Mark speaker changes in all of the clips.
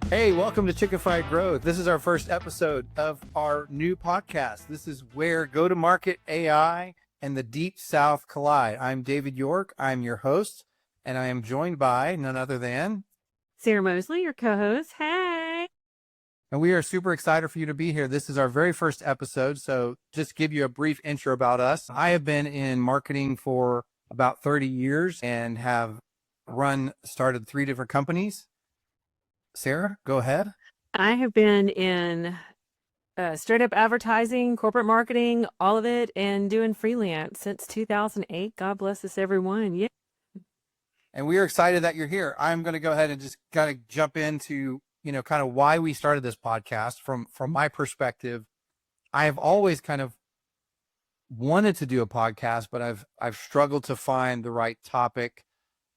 Speaker 1: Hey, welcome to Chickified Growth. This is our first episode of our new podcast. This is where go-to-market AI and the Deep South collide. I'm David York. I'm your host, and I am joined by none other than
Speaker 2: Sara Moseley, your co-host. Hey.
Speaker 1: And we are super excited for you to be here. This is our very first episode, so just give you a brief intro about us. I have been in marketing for about 30 years and have started 3 different companies. Sara, go ahead.
Speaker 2: I have been in straight up advertising, corporate marketing, all of it, and doing freelance since 2008. God bless us, everyone. Yeah.
Speaker 1: And we are excited that you're here. I'm going to go ahead and just kind of jump into, kind of why we started this podcast. From my perspective, I have always kind of wanted to do a podcast, but I've struggled to find the right topic.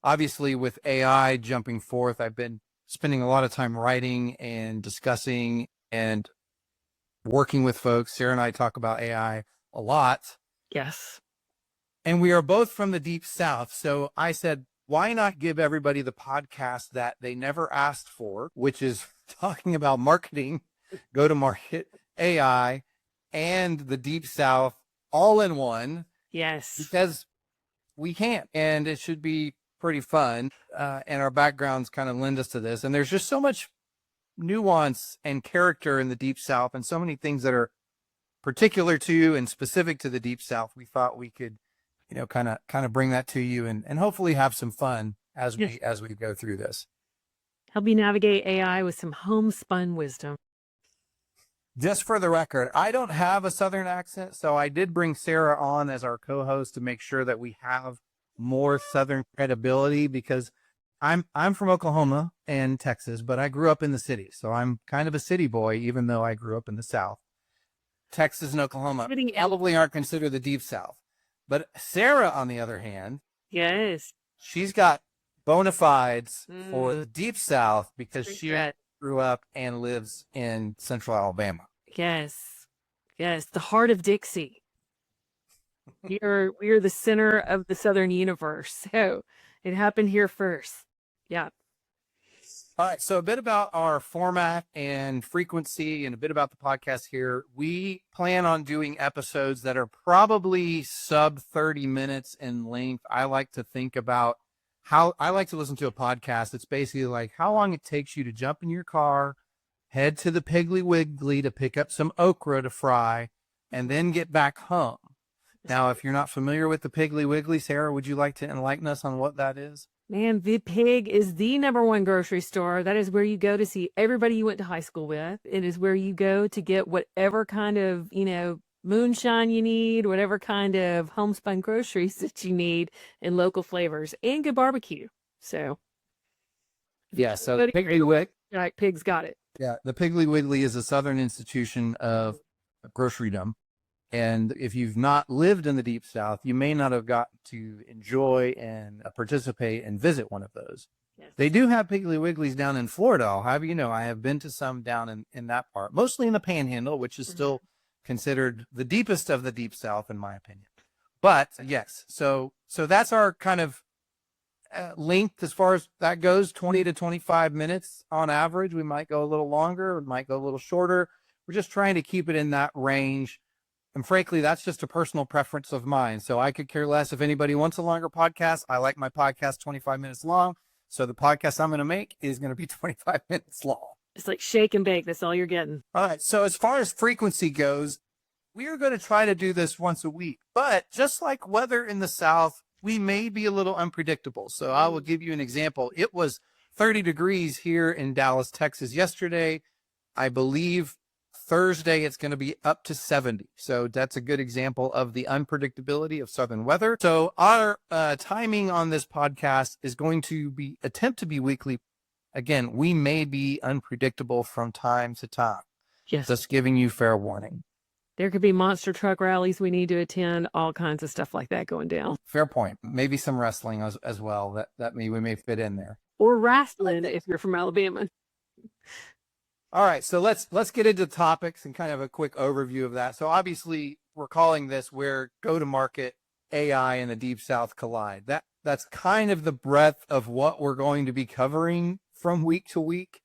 Speaker 1: Obviously, with AI jumping forth, I've been spending a lot of time writing and discussing and working with folks. Sara and I talk about AI a lot.
Speaker 2: Yes.
Speaker 1: And we are both from the Deep South. So I said, why not give everybody the podcast that they never asked for, which is talking about marketing, go-to-market, AI, and the Deep South all in one?
Speaker 2: Yes.
Speaker 1: Because we can't, and it should be pretty fun. And our backgrounds kind of lend us to this. And there's just so much nuance and character in the Deep South and so many things that are particular to and specific to the Deep South. We thought we could, kind of bring that to you and hopefully have some fun as we go through this.
Speaker 2: Help you navigate AI with some homespun wisdom.
Speaker 1: Just for the record, I don't have a Southern accent, so I did bring Sara on as our co-host to make sure that we have more Southern credibility, because I'm from Oklahoma and Texas, but I grew up in the city. So I'm kind of a city boy, even though I grew up in the South. Texas and Oklahoma probably aren't considered the Deep South. But Sara, on the other hand,
Speaker 2: yes,
Speaker 1: she's got bona fides for the Deep South because she grew up and lives in Central Alabama.
Speaker 2: Yes. Yes. The heart of Dixie. We are the center of the Southern universe. So it happened here first. Yeah.
Speaker 1: All right. So a bit about our format and frequency and a bit about the podcast here. We plan on doing episodes that are probably sub 30 minutes in length. I like to think about how I like to listen to a podcast. It's basically like how long it takes you to jump in your car, head to the Piggly Wiggly to pick up some okra to fry, and then get back home. Now, if you're not familiar with the Piggly Wiggly, Sara, would you like to enlighten us on what that is?
Speaker 2: Man, the Pig is the #1 grocery store. That is where you go to see everybody you went to high school with. It is where you go to get whatever kind of, moonshine you need, whatever kind of homespun groceries that you need in local flavors and good barbecue. So,
Speaker 1: yeah, so the Piggly Wiggly.
Speaker 2: Like Pig's got it.
Speaker 1: Yeah, the Piggly Wiggly is a Southern institution of grocerydom. And if you've not lived in the Deep South, you may not have gotten to enjoy and participate and visit one of those. Yes. They do have Piggly Wigglies down in Florida. I'll have you know, I have been to some down in that part, mostly in the Panhandle, which is still considered the deepest of the Deep South, in my opinion. But yes, so that's our kind of length as far as that goes, 20 to 25 minutes on average. We might go a little longer, we might go a little shorter. We're just trying to keep it in that range. And frankly, that's just a personal preference of mine. So I could care less if anybody wants a longer podcast. I like my podcast 25 minutes long. So the podcast I'm going to make is going to be 25 minutes long.
Speaker 2: It's like shake and bake. That's all you're getting.
Speaker 1: All right. So as far as frequency goes, we are going to try to do this once a week. But just like weather in the South, we may be a little unpredictable. So I will give you an example. It was 30 degrees here in Dallas, Texas yesterday. I believe Thursday, it's going to be up to 70. So that's a good example of the unpredictability of Southern weather. So our timing on this podcast is going to attempt to be weekly. Again, we may be unpredictable from time to time.
Speaker 2: Yes.
Speaker 1: Just giving you fair warning.
Speaker 2: There could be monster truck rallies we need to attend, all kinds of stuff like that going down.
Speaker 1: Fair point. Maybe some wrestling as well that we may fit in there.
Speaker 2: or wrestling if you're from Alabama.
Speaker 1: All right, so let's get into topics and kind of a quick overview of that. So obviously, we're calling this where go-to-market AI and the Deep South collide. That's kind of the breadth of what we're going to be covering from week to week.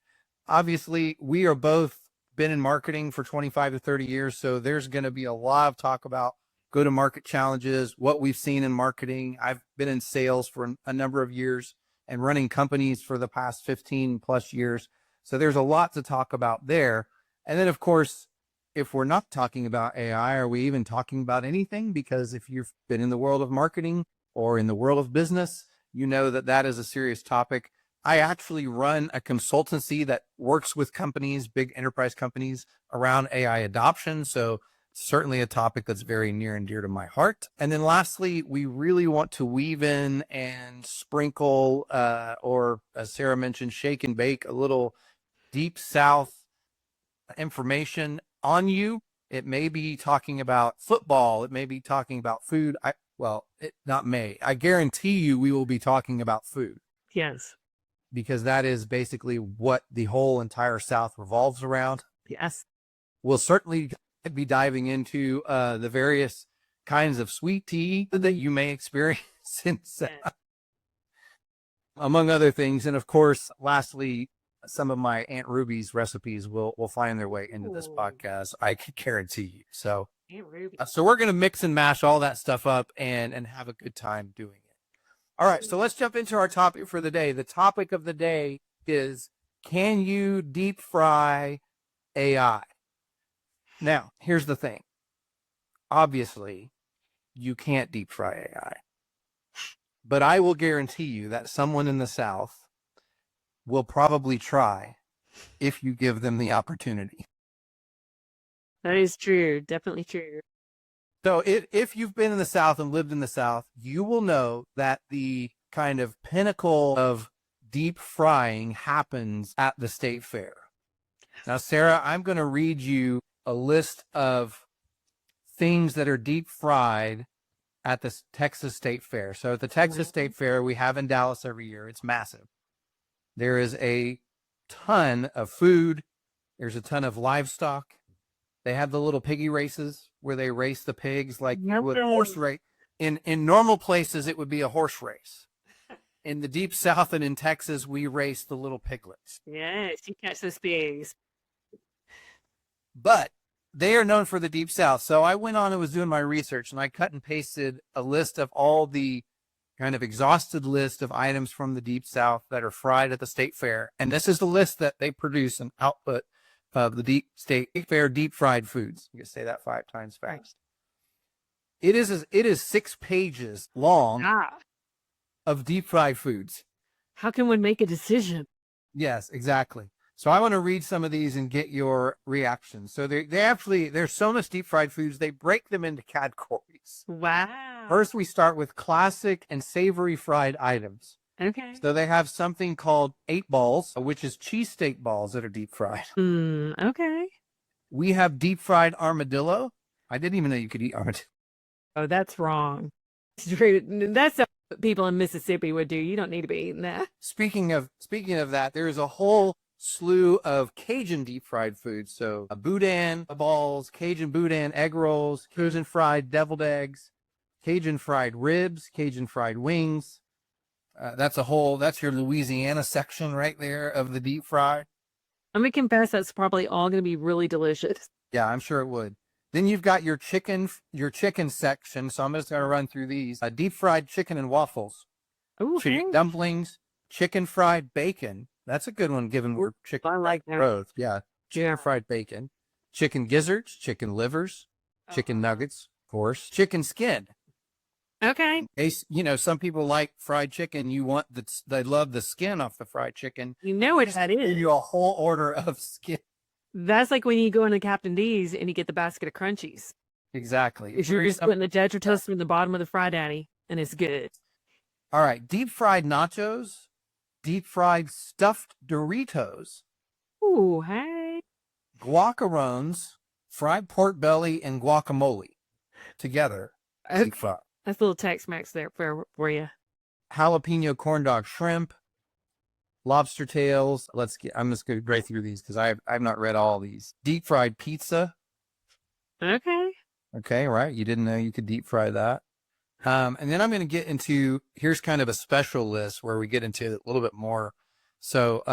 Speaker 1: Obviously, we are both been in marketing for 25 to 30 years, so there's going to be a lot of talk about go-to-market challenges, what we've seen in marketing. I've been in sales for a number of years and running companies for the past 15 plus years. So there's a lot to talk about there. And then, of course, if we're not talking about AI, are we even talking about anything? Because if you've been in the world of marketing or in the world of business, you know that that is a serious topic. I actually run a consultancy that works with companies, big enterprise companies, around AI adoption. So certainly a topic that's very near and dear to my heart. And then lastly, we really want to weave in and sprinkle, or as Sarah mentioned, shake and bake a little Deep South information on you. It may be talking about football. It may be talking about food. I guarantee you we will be talking about food.
Speaker 2: Yes.
Speaker 1: Because that is basically what the whole entire South revolves around.
Speaker 2: Yes.
Speaker 1: We'll certainly be diving into the various kinds of sweet tea that you may experience in South, among other things. And of course, lastly, some of my Aunt Ruby's recipes will find their way into this podcast. I can guarantee you. So, so we're going to mix and mash all that stuff up and have a good time doing it. All right. So let's jump into our topic for the day. The topic of the day is, can you deep fry AI? Now, here's the thing. Obviously, you can't deep fry AI. But I will guarantee you that someone in the South will probably try if you give them the opportunity.
Speaker 2: That is true. Definitely true.
Speaker 1: So if you've been in the South and lived in the South, you will know that the kind of pinnacle of deep frying happens at the state fair. Now, Sarah, I'm going to read you a list of things that are deep fried at the Texas State Fair. So at the Texas State Fair, we have in Dallas every year. It's massive. There is a ton of food. There's a ton of livestock. They have the little piggy races where they race the pigs like with horse race. In normal places, it would be a horse race. In the Deep South and in Texas, we race the little piglets.
Speaker 2: Yes, you catch those pigs.
Speaker 1: But they are known for the Deep South. So I went on and was doing my research, and I cut and pasted a list of all the kind of exhausted list of items from the Deep South that are fried at the State Fair. And this is the list that they produce and output of the Deep State Fair deep fried foods. You can say that 5 times fast. It is 6 pages long of deep fried foods.
Speaker 2: How can one make a decision?
Speaker 1: Yes, exactly. So I want to read some of these and get your reaction. So there's so much deep fried foods, they break them into categories.
Speaker 2: Wow.
Speaker 1: First, we start with classic and savory fried items.
Speaker 2: Okay.
Speaker 1: So they have something called 8 balls, which is cheesesteak balls that are deep fried.
Speaker 2: Okay.
Speaker 1: We have deep fried armadillo. I didn't even know you could eat armadillo.
Speaker 2: Oh, that's wrong. That's what people in Mississippi would do. You don't need to be eating that. Speaking of
Speaker 1: that, there is a whole slew of Cajun deep fried foods. So boudin balls, Cajun boudin egg rolls, Cajun fried deviled eggs, Cajun fried ribs, Cajun fried wings. That's your Louisiana section right there of the deep fried.
Speaker 2: I'm going to confess that's probably all going to be really delicious.
Speaker 1: Yeah, I'm sure it would. Then you've got your chicken section. So I'm just going to run through these. Deep fried chicken and waffles.
Speaker 2: Ooh,
Speaker 1: chicken dumplings, chicken fried bacon. That's a good one given we're chicken.
Speaker 2: I like that.
Speaker 1: Both. Yeah. Chicken fried bacon, chicken gizzards, chicken livers, chicken nuggets, of course, chicken skin.
Speaker 2: Okay.
Speaker 1: Some people like fried chicken. They love the skin off the fried chicken.
Speaker 2: You know what that is.
Speaker 1: Give you a whole order of skin.
Speaker 2: That's like when you go into Captain D's and you get the basket of crunchies.
Speaker 1: Exactly.
Speaker 2: If you're just putting the Tetra toast from the bottom of the Fry Daddy, and it's good.
Speaker 1: All right. Deep fried nachos, deep fried stuffed Doritos.
Speaker 2: Ooh, hey.
Speaker 1: Guacarones, fried pork belly, and guacamole together. Deep fried.
Speaker 2: That's a little Tex-Mex there for you.
Speaker 1: Jalapeno corn dog shrimp, lobster tails. I'm just going to go through these because I've not read all these. Deep fried pizza.
Speaker 2: Okay.
Speaker 1: Okay, right. You didn't know you could deep fry that. And then I'm going to get into, here's kind of a special list where we get into a little bit more. So,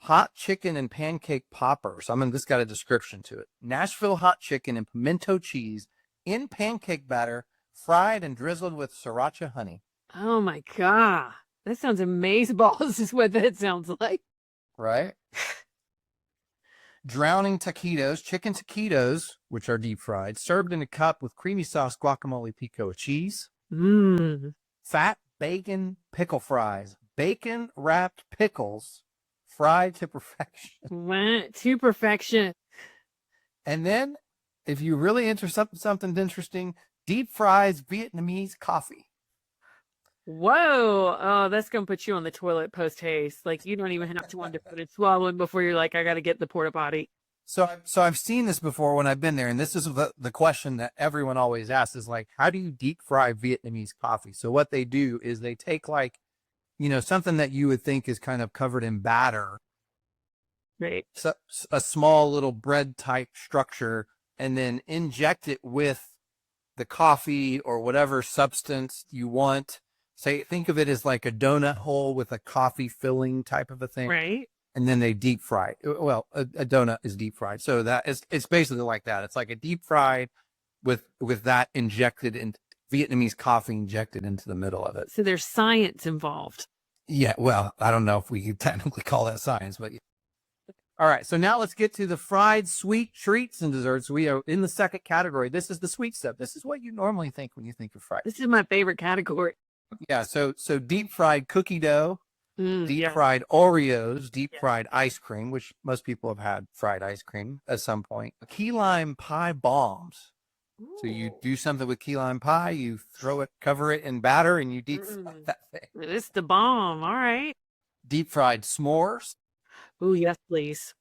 Speaker 1: hot chicken and pancake poppers. This got a description to it. Nashville hot chicken and pimento cheese in pancake batter, fried and drizzled with sriracha honey.
Speaker 2: Oh my God. That sounds amazing. Balls is what that sounds like.
Speaker 1: Right? Drowning taquitos, chicken taquitos, which are deep fried, served in a cup with creamy sauce, guacamole, pico with cheese.
Speaker 2: Mmm.
Speaker 1: Fat bacon pickle fries, bacon wrapped pickles, fried to perfection.
Speaker 2: Went to perfection.
Speaker 1: And then, if you really interested something interesting, deep fries Vietnamese coffee.
Speaker 2: Whoa. Oh, that's going to put you on the toilet post haste. Like, you don't even have to want to put it swallowing before you're like, I got to get the porta potty.
Speaker 1: So I've seen this before when I've been there, and this is the question that everyone always asks is like, how do you deep fry Vietnamese coffee? So what they do is they take like, something that you would think is kind of covered in batter,
Speaker 2: Right.
Speaker 1: so a small little bread type structure, and then inject it with the coffee or whatever substance you want. Think of it as like a donut hole with a coffee filling type of a thing.
Speaker 2: Right.
Speaker 1: And then they deep fry it. Well, a donut is deep fried. So it's basically like that. It's like a deep fried with that injected in Vietnamese coffee injected into the middle of it.
Speaker 2: So there's science involved.
Speaker 1: Yeah. Well, I don't know if we could technically call that science, but yeah. All right. So now let's get to the fried sweet treats and desserts. We are in the second category. This is the sweet stuff. This is what you normally think when you think of fried.
Speaker 2: This is my favorite category.
Speaker 1: Yeah. So deep fried cookie dough. Deep fried Oreos, deep fried ice cream, which most people have had fried ice cream at some point. Key lime pie bombs. Ooh. So you do something with key lime pie, you throw it, cover it in batter, and you deep fry that thing.
Speaker 2: It's the bomb. All right.
Speaker 1: Deep fried s'mores.
Speaker 2: Oh, yes, please.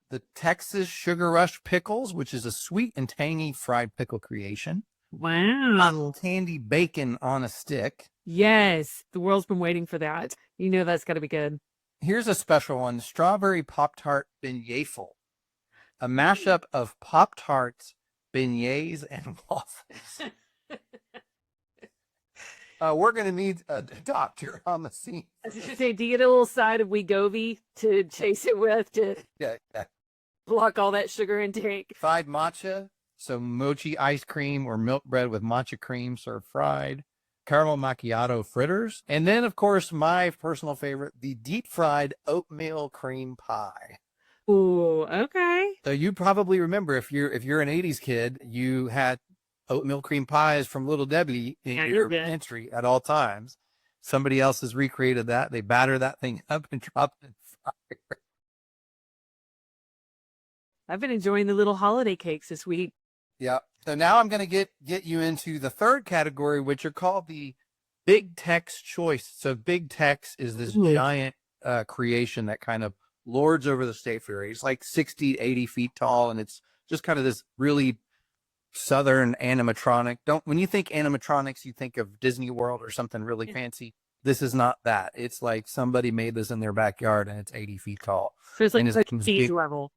Speaker 1: The Texas Sugar Rush pickles, which is a sweet and tangy fried pickle creation.
Speaker 2: Wow.
Speaker 1: Candy bacon on a stick.
Speaker 2: Yes. The world's been waiting for that. You know that's got to be good.
Speaker 1: Here's a special one. Strawberry Pop-Tart beignetful. A mashup of Pop-Tarts, beignets, and waffles. We're going to need a doctor on the scene.
Speaker 2: I was going to say, do you get a little side of Wegovy to chase it with to block all that sugar intake?
Speaker 1: Fried matcha. So mochi ice cream or milk bread with matcha cream served fried. Caramel macchiato fritters. And then, of course, my personal favorite, the deep fried oatmeal cream pie.
Speaker 2: Ooh, okay.
Speaker 1: So you probably remember if you're an 80s kid, you had oatmeal cream pies from Little Debbie in your pantry at all times. Somebody else has recreated that. They batter that thing up and drop it in fire.
Speaker 2: I've been enjoying the little holiday cakes this week.
Speaker 1: Yeah. So now I'm going to get you into the third category, which are called the Big Tex choice. So Big Tex is this giant creation that kind of lords over the state fair. It's like 60, 80 feet tall, and it's just kind of this really southern animatronic. When you think animatronics, you think of Disney World or something really fancy. This is not that. It's like somebody made this in their backyard, and it's 80 feet tall.
Speaker 2: So it's like a cheese level.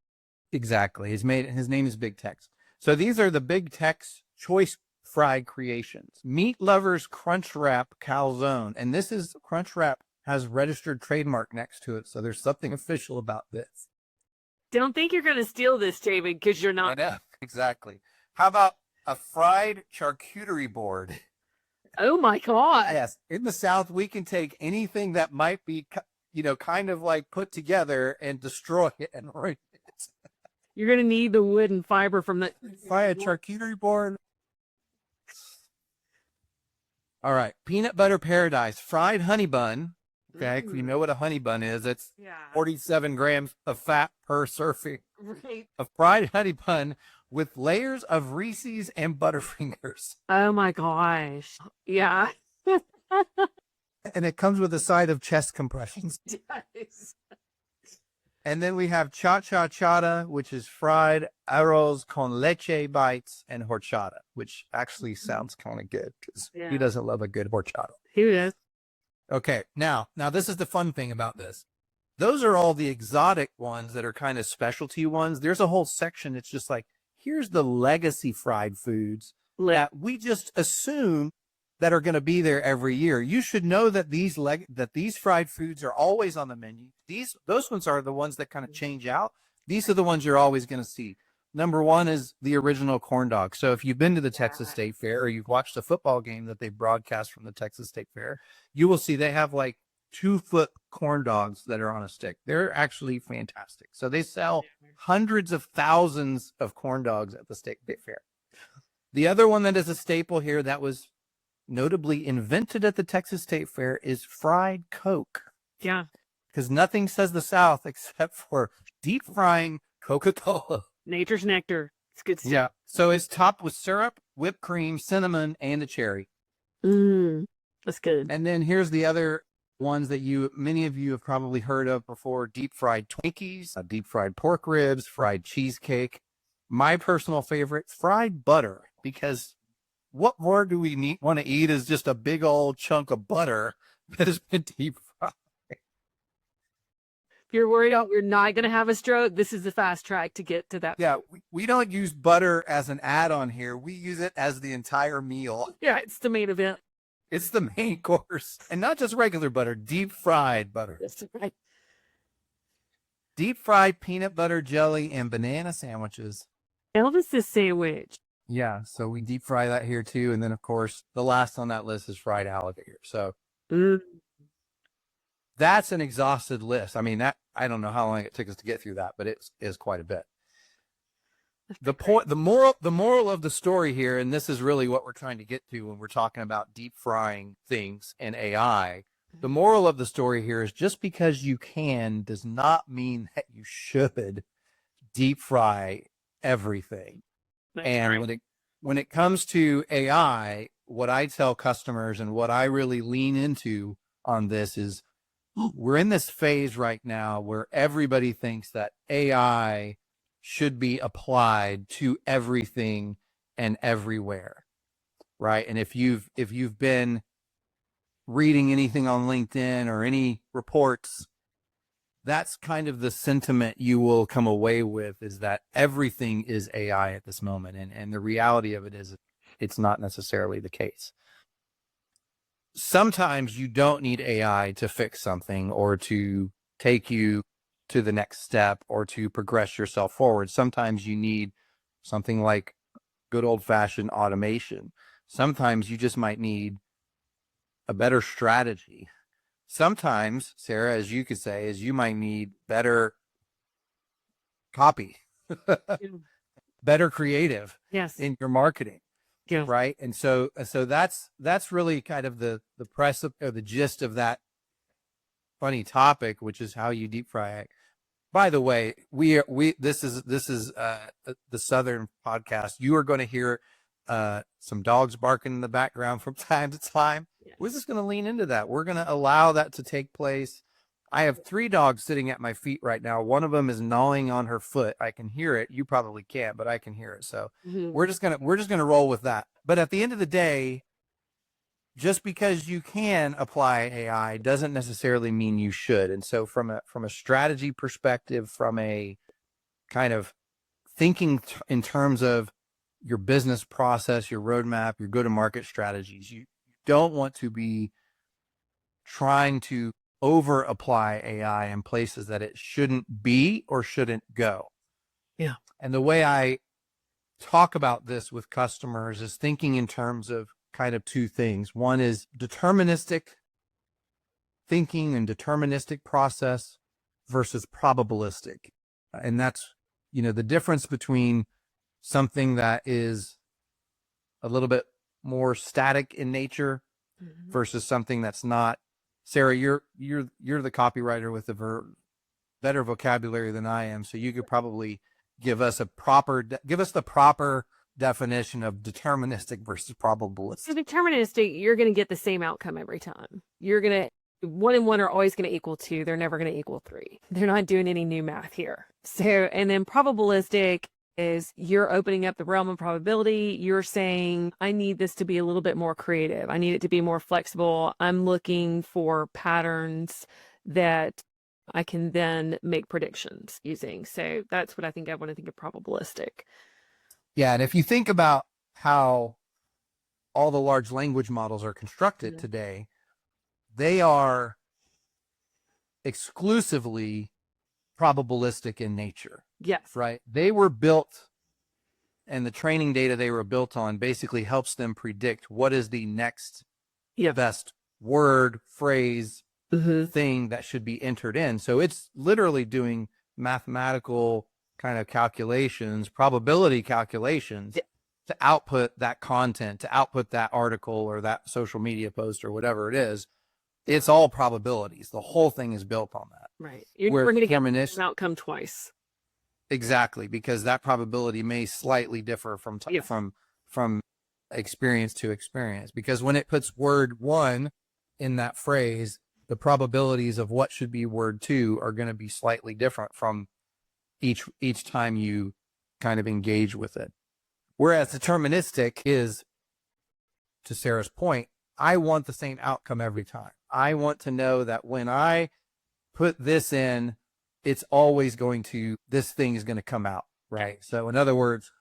Speaker 1: Exactly. His name is Big Tex. So these are the Big Tex choice fried creations. Meat Lovers Crunch Wrap Calzone. And this is Crunch Wrap has registered trademark next to it. So there's something official about this.
Speaker 2: Don't think you're going to steal this, David, because you're not.
Speaker 1: I know. Exactly. How about a fried charcuterie board?
Speaker 2: Oh my God.
Speaker 1: Yes. In the South, we can take anything that might be, kind of like put together and destroy it and ruin it.
Speaker 2: You're going to need the wood and fiber from the...
Speaker 1: Fry a charcuterie board. All right. Peanut Butter Paradise. Fried honey bun. Okay. You know what a honey bun is. It's 47 grams of fat per serving.
Speaker 2: Right.
Speaker 1: A fried honey bun with layers of Reese's and Butterfingers.
Speaker 2: Oh my gosh. Yeah.
Speaker 1: And it comes with a side of chest compressions.
Speaker 2: Yes.
Speaker 1: And then we have cha-cha-chata, which is fried arroz con leche bites, and horchata, which actually sounds kind of good because who doesn't love a good horchata?
Speaker 2: Who does?
Speaker 1: Okay, now this is the fun thing about this. Those are all the exotic ones that are kind of specialty ones. There's a whole section that's just like, here's the legacy fried foods that we just assume that are going to be there every year. You should know that these fried foods are always on the menu. Those ones are the ones that kind of change out. These are the ones you're always going to see. Number one is the original corn dog. So if you've been to the Texas State Fair or you've watched a football game that they broadcast from the Texas State Fair, you will see they have like 2-foot corn dogs that are on a stick. They're actually fantastic. So they sell hundreds of thousands of corn dogs at the State Fair. The other one that is a staple here that was notably invented at the Texas State Fair is fried Coke.
Speaker 2: Yeah.
Speaker 1: Because nothing says the South except for deep frying Coca-Cola.
Speaker 2: Nature's nectar. It's good stuff.
Speaker 1: Yeah. So it's topped with syrup, whipped cream, cinnamon, and a cherry.
Speaker 2: That's good.
Speaker 1: And then here's the other ones that many of you have probably heard of before: deep fried Twinkies, deep fried pork ribs, fried cheesecake. My personal favorite, fried butter, because what more do we want to eat is just a big old chunk of butter that has been deep fried.
Speaker 2: If you're worried you're not going to have a stroke, this is the fast track to get to that.
Speaker 1: Yeah, we don't use butter as an add-on here. We use it as the entire meal.
Speaker 2: Yeah, it's the main event.
Speaker 1: It's the main course. And not just regular butter, deep fried butter.
Speaker 2: That's right.
Speaker 1: Deep fried peanut butter jelly and banana sandwiches.
Speaker 2: Elvis's sandwich.
Speaker 1: Yeah, so we deep fry that here too. And then, of course, the last on that list is fried alligator. So that's an exhausted list. I mean, I don't know how long it took us to get through that, but it is quite a bit. The moral of the story here, and this is really what we're trying to get to when we're talking about deep frying things and AI. The moral of the story here is just because you can does not mean that you should deep fry everything.
Speaker 2: That's
Speaker 1: And
Speaker 2: right.
Speaker 1: when it comes to AI, what I tell customers and what I really lean into on this is we're in this phase right now where everybody thinks that AI should be applied to everything and everywhere, right? And if you've been reading anything on LinkedIn or any reports, that's kind of the sentiment you will come away with, is that everything is AI at this moment. And the reality of it is it's not necessarily the case. Sometimes you don't need AI to fix something or to take you to the next step or to progress yourself forward. Sometimes you need something like good old-fashioned automation. Sometimes you just might need a better strategy. Sometimes, Sarah, as you could say, is you might need better copy, better creative in your marketing.
Speaker 2: Yeah.
Speaker 1: Right. And so that's really kind of the press or the gist of that funny topic, which is how you deep fry it. By the way, this is the Southern podcast. You are going to hear some dogs barking in the background from time to time. Yes. We're just going to lean into that. We're going to allow that to take place. I have 3 dogs sitting at my feet right now. One of them is gnawing on her foot. I can hear it. You probably can't, but I can hear it. So we're just gonna roll with that. But at the end of the day, just because you can apply AI doesn't necessarily mean you should. And so from a strategy perspective, from a kind of thinking in terms of your business process, your roadmap, your go-to-market strategies, you don't want to be trying to over apply AI in places that it shouldn't be or shouldn't go.
Speaker 2: Yeah.
Speaker 1: And the way I talk about this with customers is thinking in terms of kind of 2 things. One is deterministic thinking and deterministic process versus probabilistic. And that's, the difference between something that is a little bit more static in nature versus something that's not. Sarah, you're the copywriter with the better vocabulary than I am, so you could probably give us the proper definition of deterministic versus probabilistic.
Speaker 2: So deterministic, you're going to get the same outcome every time. You're going to 1 and 1 are always going to equal 2. They're never going to equal 3. They're not doing any new math here. So, and then probabilistic, is you're opening up the realm of probability. You're saying, I need this to be a little bit more creative. I need it to be more flexible. I'm looking for patterns that I can then make predictions using. So that's what I think I want to think of probabilistic.
Speaker 1: Yeah. And if you think about how all the large language models are constructed today, they are exclusively probabilistic in nature.
Speaker 2: Yes.
Speaker 1: Right. They were built, and the training data they were built on basically helps them predict what is the next best word, phrase, thing that should be entered in. So it's literally doing mathematical kind of calculations, probability calculations to output that content, to output that article or that social media post or whatever it is. It's all probabilities. The whole thing is built on that.
Speaker 2: Right. We're going to get an outcome twice.
Speaker 1: Exactly, because that probability may slightly differ from experience to experience. Because when it puts word 1 in that phrase, the probabilities of what should be word 2 are going to be slightly different from each time you kind of engage with it. Whereas deterministic is, to Sarah's point, I want the same outcome every time. I want to know that when I put this in, it's always this thing is going to come out, right? So in other words,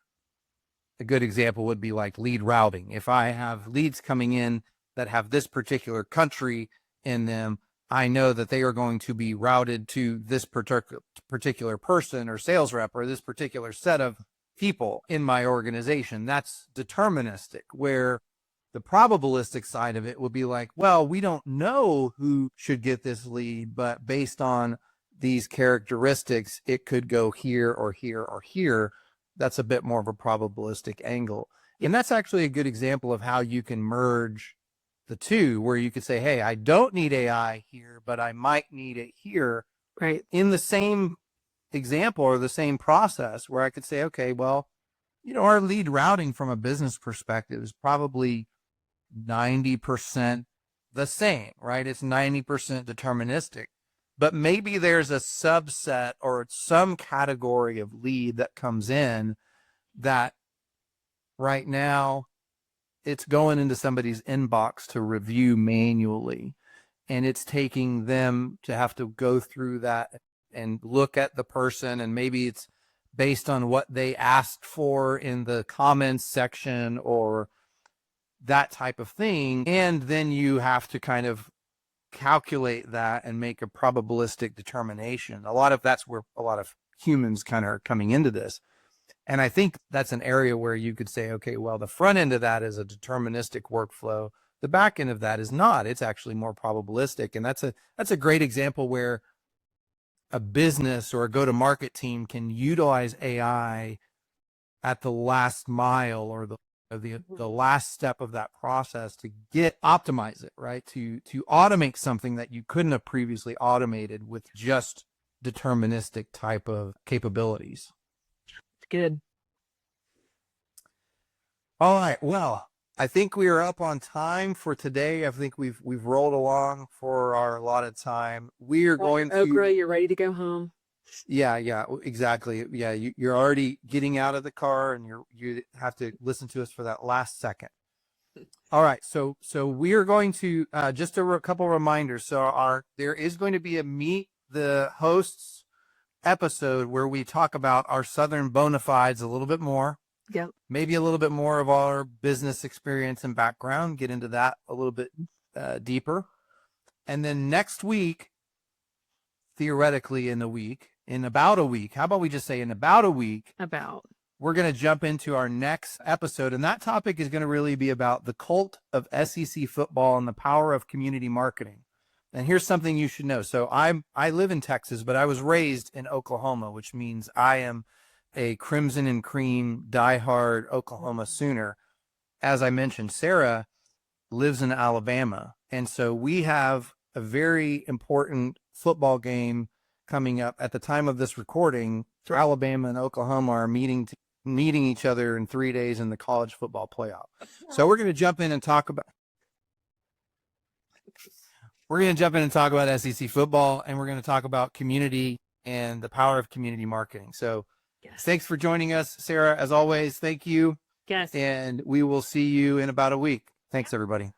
Speaker 1: a good example would be like lead routing. If I have leads coming in that have this particular country in them, I know that they are going to be routed to this particular person or sales rep or this particular set of people in my organization. That's deterministic, where the probabilistic side of it would be like, well, we don't know who should get this lead, but based on these characteristics, it could go here or here or here. That's a bit more of a probabilistic angle. And that's actually a good example of how you can merge the two, where you could say, hey, I don't need AI here, but I might need it here.
Speaker 2: Right.
Speaker 1: In the same example or the same process, where I could say, okay, well, our lead routing from a business perspective is probably 90% the same, right? It's 90% deterministic. But maybe there's a subset or some category of lead that comes in that right now it's going into somebody's inbox to review manually. And it's taking them to have to go through that and look at the person. And maybe it's based on what they asked for in the comments section or that type of thing. And then you have to kind of calculate that and make a probabilistic determination. That's where a lot of humans kind of are coming into this. And I think that's an area where you could say, okay, well, the front end of that is a deterministic workflow. The back end of that is not. It's actually more probabilistic. And that's a great example where a business or a go-to-market team can utilize AI at the last mile or the last step of that process to optimize it, right? To automate something that you couldn't have previously automated with just deterministic type of capabilities.
Speaker 2: Good.
Speaker 1: All right. Well, I think we are up on time for today. I think we've rolled along for our allotted time. We are going to
Speaker 2: Okra, you're ready to go home.
Speaker 1: Yeah, exactly. Yeah, you're already getting out of the car, and you have to listen to us for that last second. All right, so we are going to just a couple reminders. So there is going to be a Meet the Hosts episode where we talk about our Southern bona fides a little bit more.
Speaker 2: Yeah.
Speaker 1: Maybe a little bit more of our business experience and background. Get into that a little bit deeper, and then next week, theoretically in about a week. How about we just say in about a week? We're going to jump into our next episode, and that topic is going to really be about the cult of SEC football and the power of community marketing. And here's something you should know. So I live in Texas, but I was raised in Oklahoma, which means I am a Crimson and Cream diehard Oklahoma Sooner. As I mentioned, Sarah lives in Alabama, and so we have a very important football game coming up at the time of this recording. Alabama and Oklahoma are meeting each other in 3 days in the college football playoff. So we're going to jump in and talk about SEC football, and we're going to talk about community and the power of community marketing. So
Speaker 2: Yes.
Speaker 1: Thanks for joining us, Sarah. As always, thank you.
Speaker 2: Yes.
Speaker 1: And we will see you in about a week. Thanks, everybody.